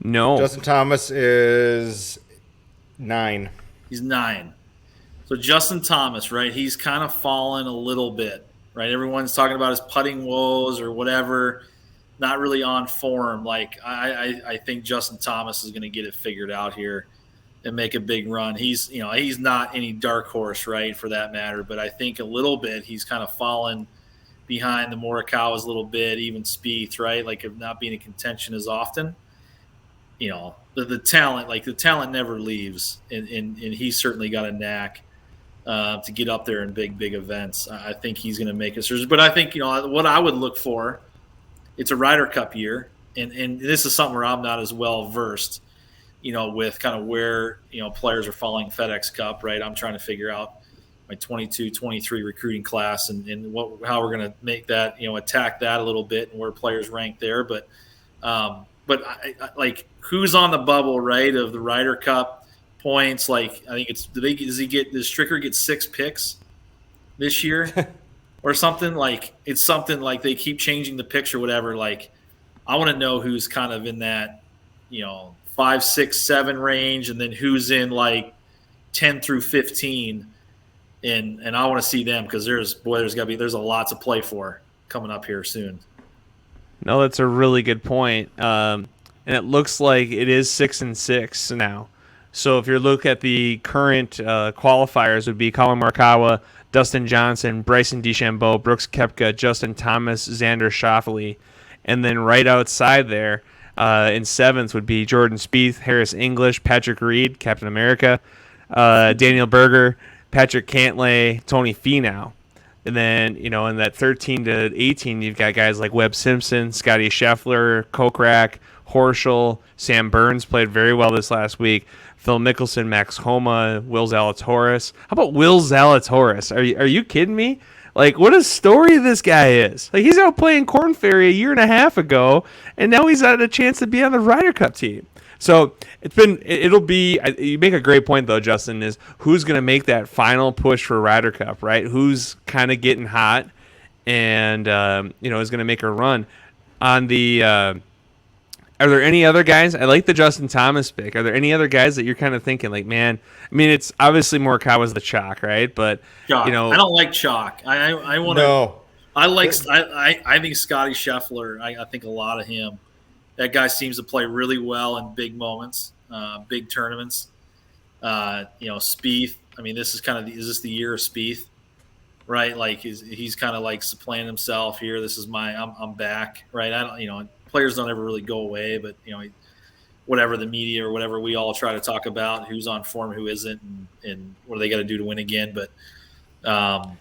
No. Justin Thomas is 9. He's 9. So Justin Thomas, right? He's kind of fallen a little bit, right? Everyone's talking about his putting woes or whatever. Not really on form. Like I think Justin Thomas is going to get it figured out here and make a big run. He's not any dark horse, right, for that matter. But I think a little bit he's kind of fallen behind the Morikawa's a little bit, even Spieth, right? Like of not being in contention as often. The talent never leaves, and he's certainly got a knack to get up there in big events. I think he's going to make it. But I think what I would look for. It's a Ryder Cup year, and this is something where I'm not as well versed, with kind of where players are following FedEx Cup, right? I'm trying to figure out my 22, 23 recruiting class and how we're going to make that, attack that a little bit and where players rank there. But I like who's on the bubble, right, of the Ryder Cup points? Like I think does Stricker get 6 picks this year? Or something like it's something like they keep changing the picture, whatever. Like, I want to know who's kind of in that, 5, 6, 7 range, and then who's in like 10 through 15, and I want to see them because there's a lot to play for coming up here soon. No, that's a really good point. And it looks like it is 6-6 now. So if you look at the current qualifiers, would be Colin Morikawa, Dustin Johnson, Bryson DeChambeau, Brooks Koepka, Justin Thomas, Xander Schauffele. And then right outside there in 7th would be Jordan Spieth, Harris English, Patrick Reed, Captain America, Daniel Berger, Patrick Cantlay, Tony Finau. And then, in that 13 to 18, you've got guys like Webb Simpson, Scotty Scheffler, Kokrak, Horschel, Sam Burns played very well this last week. Phil Mickelson, Max Homa, Will Zalatoris. How about Will Zalatoris? Are you kidding me? Like, what a story this guy is. Like, he's out playing Korn Ferry a year and a half ago, and now he's had a chance to be on the Ryder Cup team. So it'll be. You make a great point though, Justin. Is who's going to make that final push for Ryder Cup, right? Who's kind of getting hot, and is going to make a run on the. Are there any other guys? I like the Justin Thomas pick. Are there any other guys that you're kind of thinking like, man? I mean, it's obviously Morikawa's the chalk, right? But chalk. I don't like chalk. I want to. No. I think Scotty Scheffler. I think a lot of him. That guy seems to play really well in big moments, big tournaments. Spieth. I mean, is this the year of Spieth, right? Like he's kind of like supplanting himself here. This is I'm back, right? Players don't ever really go away, but whatever the media or whatever we all try to talk about, who's on form, who isn't, and what do they got to do to win again? But I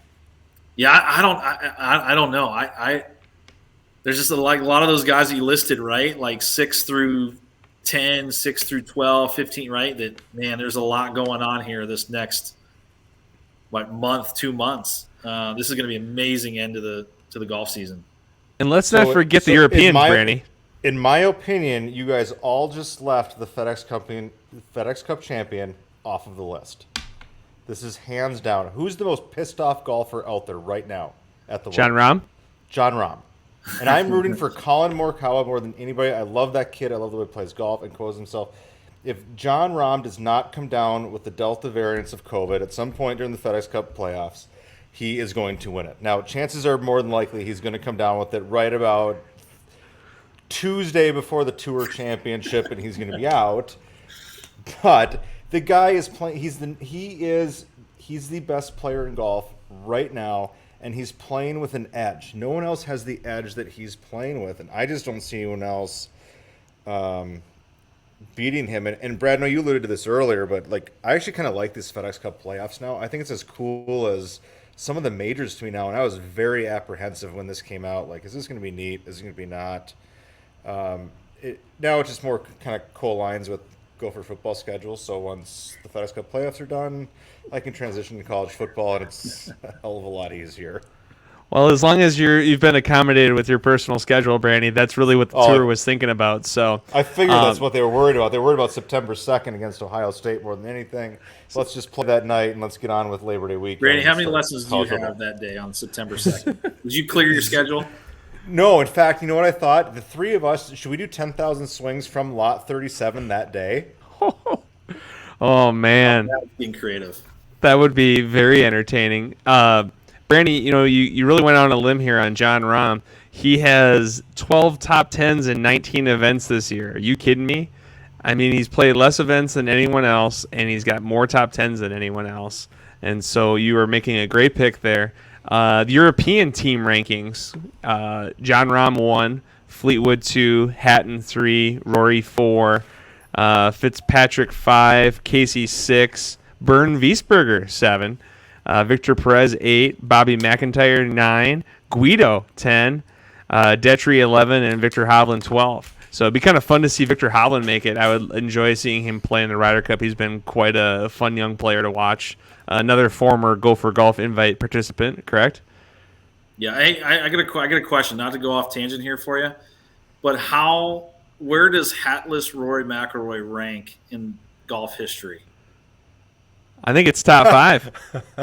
don't know. There's just a lot of those guys that you listed, right? Like 6 through 10, 6 through 12, 15, right? That, man, there's a lot going on here this next month, 2 months. This is going to be an amazing end to the golf season. And let's not forget the Europeans, Brandy. In my opinion, you guys all just left the FedEx Cup champion off of the list. This is hands down. Who's the most pissed off golfer out there right now at the Jon Rahm? Jon Rahm. And I'm rooting for Colin Morikawa more than anybody. I love that kid. I love the way he plays golf and clothes himself. If Jon Rahm does not come down with the Delta variants of COVID at some point during the FedEx Cup playoffs, he is going to win it. Now, chances are more than likely he's going to come down with it right about Tuesday before the Tour Championship, and he's going to be out. But the guy is playing. He's the best player in golf right now, and he's playing with an edge. No one else has the edge that he's playing with, and I just don't see anyone else beating him. And Brad, I know you alluded to this earlier, but I actually kind of like this FedEx Cup playoffs now. I think it's as cool as some of the majors to me now, and I was very apprehensive when this came out. Like, is this going to be neat? Is it going to be not? Now it's just more kind of co-aligns with Gopher football schedule. So once the FedEx Cup playoffs are done, I can transition to college football, and it's a hell of a lot easier. Well, as long as you've been accommodated with your personal schedule, Brandy, that's really what the tour was thinking about. So I figured that's what they were worried about. They were worried about September 2nd against Ohio State more than anything. So let's just play that night and let's get on with Labor Day weekend. Brandy, how many lessons do you have that day on September 2nd? Did you clear your schedule? No, in fact, you know what I thought? The three of us, should we do 10,000 swings from lot 37 that day? Oh man, That was being creative. that would be very entertaining. Brandy, you really went on a limb here on John Rahm. He has 12 top 10s in 19 events this year. Are you kidding me? I mean, he's played less events than anyone else, and he's got more top 10s than anyone else. And so you are making a great pick there. The European team rankings, John Rahm 1, Fleetwood 2, Hatton 3, Rory 4, Fitzpatrick 5, Casey 6, Bern Wiesberger 7, Victor Perez 8, Bobby McIntyre 9, Guido 10, Detry 11, and Victor Hovland 12. So it'd be kind of fun to see Victor Hovland make it. I would enjoy seeing him play in the Ryder Cup. He's been quite a fun young player to watch. Another former Gopher Golf Invite participant, correct? Yeah, I got a question. Not to go off tangent here for you, but where does hatless Rory McIlroy rank in golf history? I think it's top 5.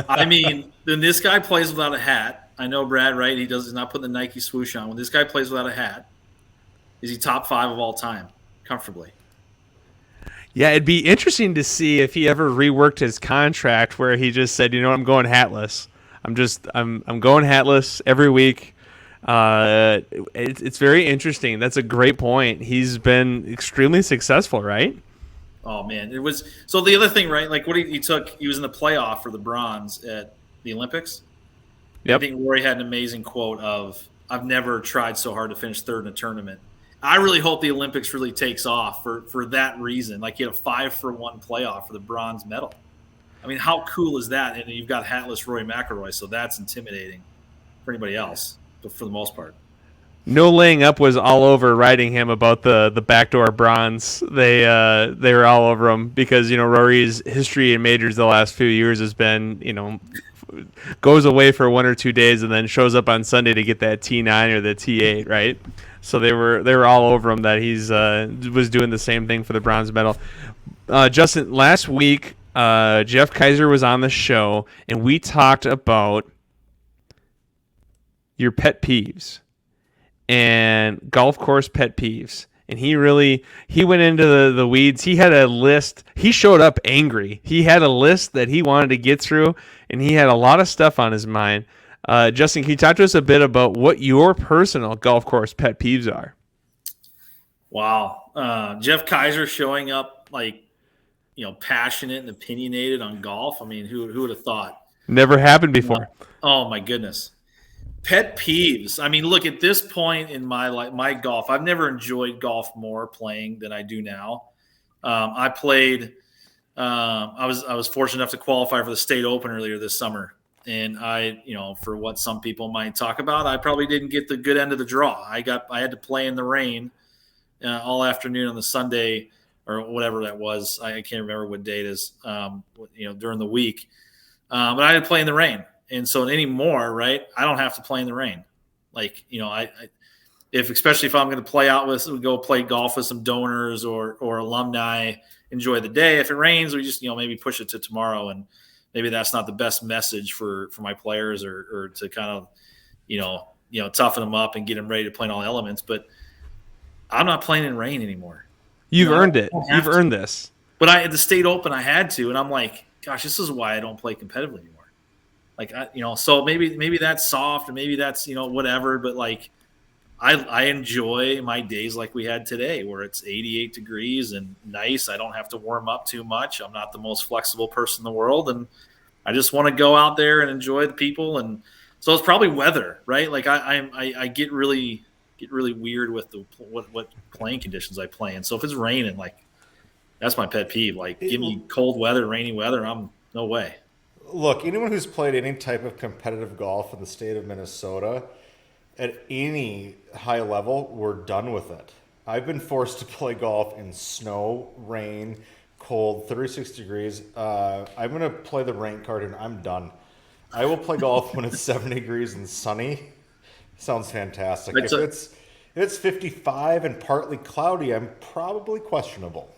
I mean, when this guy plays without a hat, I know Brad, right? He's not putting the Nike swoosh on. When this guy plays without a hat, is he top 5 of all time, comfortably? Yeah, it'd be interesting to see if he ever reworked his contract where he just said, I'm going hatless. I'm going hatless every week. It's very interesting. That's a great point. He's been extremely successful, right? Oh man, it was so. The other thing, right? Like he was in the playoff for the bronze at the Olympics. Yep. I think Rory had an amazing quote of, "I've never tried so hard to finish third in a tournament." I really hope the Olympics really takes off for that reason. Like he had a 5-for-1 playoff for the bronze medal. I mean, how cool is that? And you've got hatless Rory McIlroy, so that's intimidating for anybody else, but for the most part. No Laying Up was all over writing him about the backdoor bronze. They were all over him because Rory's history in majors the last few years has been goes away for 1 or 2 days and then shows up on Sunday to get that T9 or the T8, right? So they were all over him that he's was doing the same thing for the bronze medal. Justin, last week Jeff Kaiser was on the show and we talked about your pet peeves and golf course pet peeves. And he went into the weeds. He had a list. He showed up angry. He had a list that he wanted to get through, and he had a lot of stuff on his mind. Justin, can you talk to us a bit about what your personal golf course pet peeves are? Wow. Jeff Kaiser showing up passionate and opinionated on golf. I mean, who would have thought? Never happened before. Oh my goodness. Pet peeves. I mean, look, at this point in my golf, I've never enjoyed golf more playing than I do now. I played. I was fortunate enough to qualify for the state open earlier this summer, and for what some people might talk about, I probably didn't get the good end of the draw. I had to play in the rain all afternoon on the Sunday or whatever that was. I can't remember what day it is. During the week, but I had to play in the rain. And so anymore, right, I don't have to play in the rain. Especially if I'm going to go play golf with some donors or alumni, enjoy the day. If it rains, we just, maybe push it to tomorrow. And maybe that's not the best message for my players or to kind of, toughen them up and get them ready to play in all elements. But I'm not playing in rain anymore. You've earned it. You've earned this. But at the state open, I had to. And I'm like, gosh, this is why I don't play competitively anymore. So maybe that's soft and maybe that's, whatever. But I enjoy my days like we had today where it's 88 degrees and nice. I don't have to warm up too much. I'm not the most flexible person in the world. And I just want to go out there and enjoy the people. And so it's probably weather, right? I get really weird with what playing conditions I play in. So if it's raining, that's my pet peeve. Give me cold weather, rainy weather. I'm no way. Look, anyone who's played any type of competitive golf in the state of Minnesota at any high level, we're done with it. I've been forced to play golf in snow, rain, cold, 36 degrees. I'm going to play the rain card and I'm done. I will play golf when it's 70 degrees and sunny. Sounds fantastic. If it's 55 and partly cloudy, I'm probably questionable.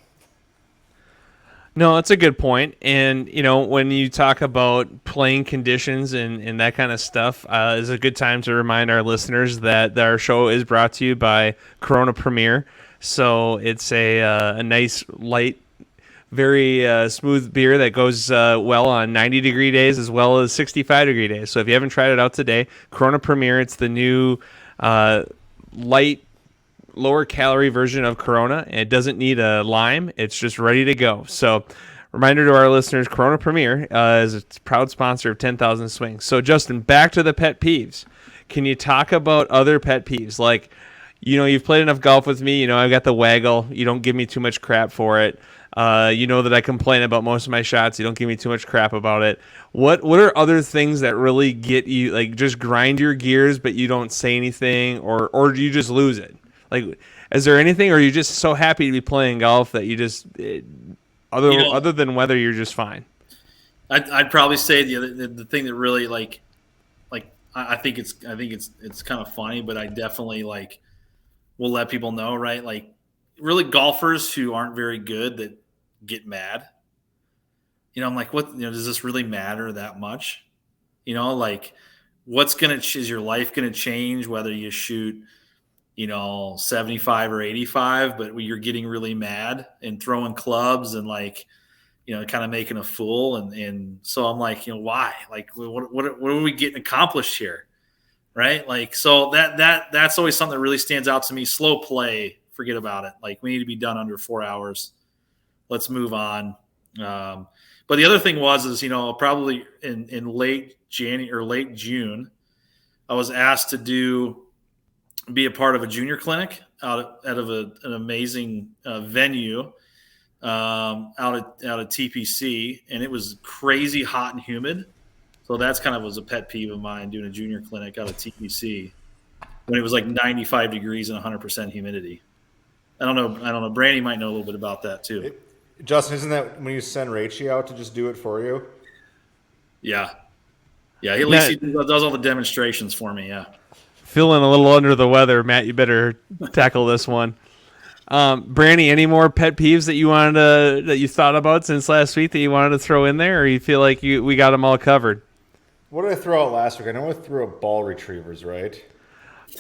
No, that's a good point. And, when you talk about playing conditions and that kind of stuff, is a good time to remind our listeners that our show is brought to you by Corona Premier. So it's a nice, light, very smooth beer that goes well on 90-degree days as well as 65-degree days. So if you haven't tried it out today, Corona Premier, it's the new light, lower calorie version of Corona. And it doesn't need a lime. It's just ready to go. So reminder to our listeners, Corona Premier is a proud sponsor of 10,000 Swings. So Justin, back to the pet peeves. Can you talk about other pet peeves? Like, you've played enough golf with me. I've got the waggle. You don't give me too much crap for it. You know that I complain about most of my shots. You don't give me too much crap about it. What are other things that really get you, like, just grind your gears, but you don't say anything, or you just lose it? Like, is there anything, or are you just so happy to be playing golf that you just, other than weather, you're just fine? I'd probably say the thing that really I think it's kind of funny, but I definitely will let people know, right? Like, really golfers who aren't very good that get mad. I'm like, what? Does this really matter that much? Is your life gonna change whether you shoot 75 or 85, but you're getting really mad and throwing clubs and kind of making a fool. And so I'm like, why? Like, what are we getting accomplished here? Right. So that's always something that really stands out to me. Slow play, forget about it. Like, we need to be done under 4 hours. Let's move on. But the other thing is probably in late January or late June, I was asked to be a part of a junior clinic out of an amazing venue out at TPC, and it was crazy hot and humid. So that's kind of was a pet peeve of mine, doing a junior clinic out of TPC when it was like 95 degrees and 100% humidity. I don't know. Brandy might know a little bit about that too. Justin, isn't that when you send Rachie out to just do it for you? Yeah. At least he does all the demonstrations for me. Yeah. Feeling a little under the weather, Matt. You better tackle this one. Brandy, any more pet peeves that you thought about since last week that you wanted to throw in there, or you feel like we got them all covered? What did I throw out last week? I know I threw out ball retrievers, right?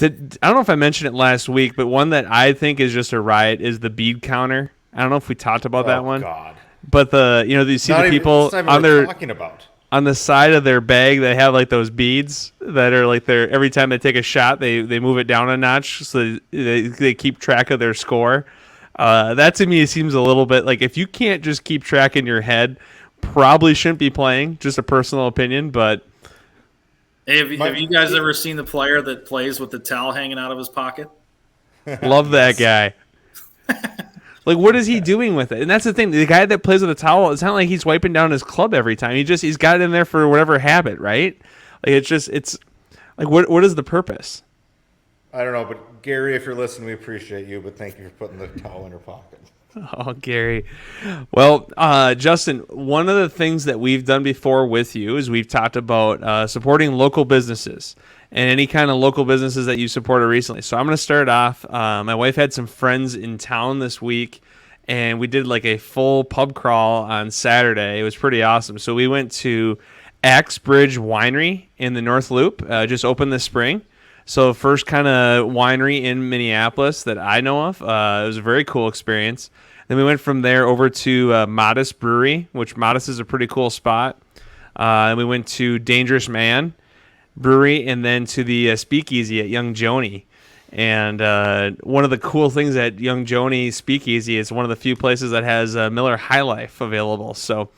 I don't know if I mentioned it last week, but one that I think is just a riot is the bead counter. I don't know if we talked about that one. God. But you see the people on their talking about. On the side of their bag, they have like those beads that are like every time they take a shot, they move it down a notch so they keep track of their score. That to me seems a little bit like, if you can't just keep track in your head, probably shouldn't be playing. Just a personal opinion, but. Hey, have you guys ever seen the player that plays with the towel hanging out of his pocket? Love that guy. Like, what is he doing with it? And that's the thing. The guy that plays with a towel, it's not like he's wiping down his club every time. He's got it in there for whatever habit, right? Like, it's like, what is the purpose? I don't know, but Gary, if you're listening, we appreciate you, but thank you for putting the towel in your pocket. Oh, Gary. Well, Justin, one of the things that we've done before with you is we've talked about supporting local businesses and any kind of local businesses that you supported recently. So I'm going to start off. My wife had some friends in town this week, and we did like a full pub crawl on Saturday. It was pretty awesome. So we went to Axe Bridge Winery in the North Loop, just opened this spring. So first kind of winery in Minneapolis that I know of. It was a very cool experience. Then we went from there over to Modest Brewery, which Modest is a pretty cool spot. And we went to Dangerous Man Brewery, and then to the Speakeasy at Young Joni. And one of the cool things at Young Joni Speakeasy is one of the few places that has Miller High Life available. So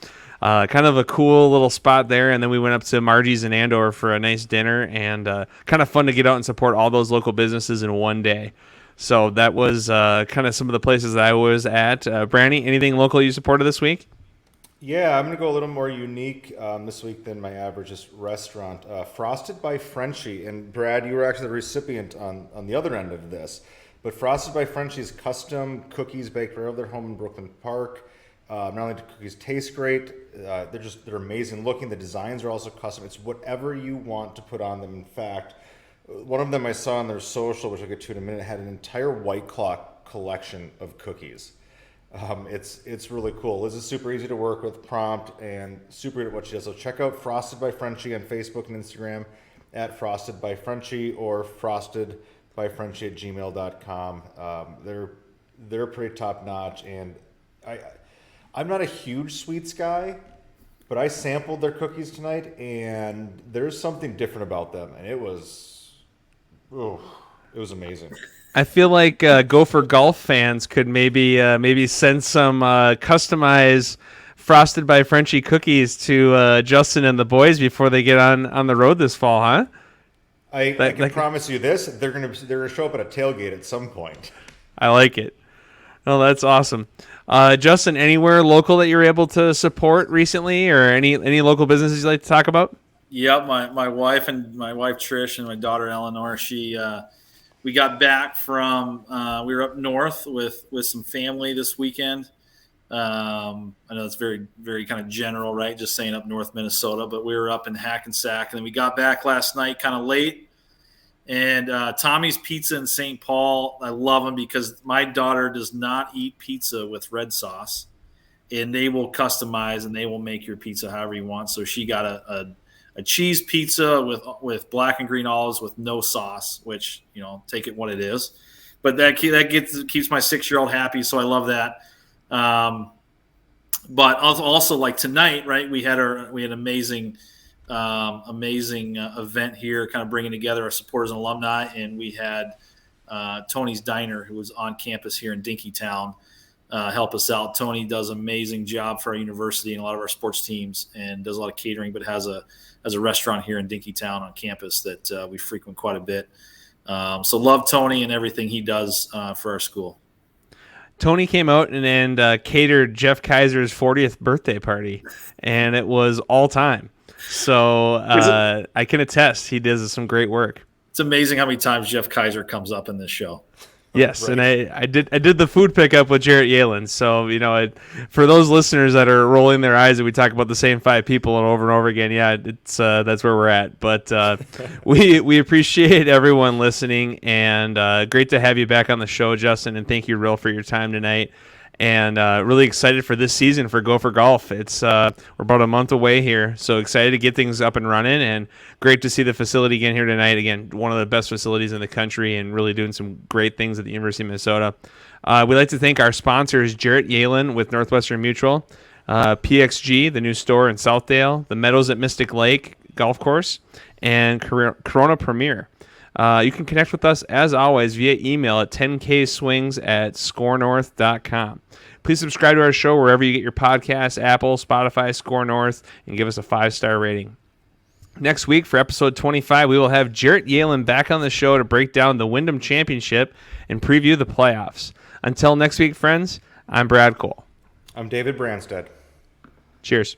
kind of a cool little spot there. And then we went up to Margie's in Andor for a nice dinner, and kind of fun to get out and support all those local businesses in one day. So that was kind of some of the places that I was at. Brandy, anything local you supported this week? Yeah, I'm going to go a little more unique this week than my average restaurant. Frosted by Frenchie. And Brad, you were actually the recipient on the other end of this. But Frosted by Frenchie's custom cookies baked right over their home in Brooklyn Park. Not only do cookies taste great, they're amazing looking. The designs are also custom. It's whatever you want to put on them. In fact, one of them I saw on their social, which I'll get to in a minute, had an entire White Claw collection of cookies. It's really cool. Liz is super easy to work with, prompt, and super good at what she does. So check out Frosted by Frenchie on Facebook and Instagram at Frosted by Frenchie, or frostedbyfrenchie@gmail.com. They're pretty top notch, and I'm not a huge sweets guy, but I sampled their cookies tonight, and there's something different about them, and it was amazing. I feel like Gopher Golf fans could maybe send some customized Frosted by Frenchie cookies to Justin and the boys before they get on the road this fall, huh? I can promise you this: they're gonna show up at a tailgate at some point. I like it. Oh, that's awesome. Justin, anywhere local that you're able to support recently, or any local businesses you'd like to talk about? Yep, my wife Trish and my daughter Eleanor. We got back from we were up north with some family this weekend. I know it's very, very kind of general, right? Just saying up north Minnesota, but we were up in Hackensack, and then we got back last night kind of late. And Tommy's Pizza in St. Paul, I love them because my daughter does not eat pizza with red sauce, and they will customize and they will make your pizza however you want. So she got a cheese pizza with black and green olives with no sauce, which, take it what it is. But that keeps my 6-year-old happy, so I love that. But also like tonight, right? We had an amazing event here, kind of bringing together our supporters and alumni, and we had Tony's Diner, who was on campus here in Dinkytown, help us out. Tony does an amazing job for our university and a lot of our sports teams, and does a lot of catering, but has a restaurant here in Dinkytown on campus that we frequent quite a bit. So love Tony and everything he does for our school. Tony came out and catered Jeff Kaiser's 40th birthday party, and it was all time. So I can attest he does some great work. It's amazing how many times Jeff Kaiser comes up in this show. Yes, Right. and I did the food pickup with Jarrett Yalen. So for those listeners that are rolling their eyes that we talk about the same 5 people and over again, yeah, it's that's where we're at. But we appreciate everyone listening, and great to have you back on the show, Justin. And thank you, Real, for your time tonight. And really excited for this season for Gopher Golf. It's we're about a month away here, so excited to get things up and running, and great to see the facility again here tonight. Again, one of the best facilities in the country, and really doing some great things at the University of Minnesota. We'd like to thank our sponsors, Jarrett Yalen with Northwestern Mutual, PXG, the new store in Southdale, the Meadows at Mystic Lake Golf Course, and Corona Premier. You can connect with us, as always, via email at 10kswings@scorenorth.com. Please subscribe to our show wherever you get your podcasts, Apple, Spotify, SKOR North, and give us a 5-star rating. Next week for episode 25, we will have Jarrett Yalen back on the show to break down the Wyndham Championship and preview the playoffs. Until next week, friends, I'm Brad Cole. I'm David Branstad. Cheers.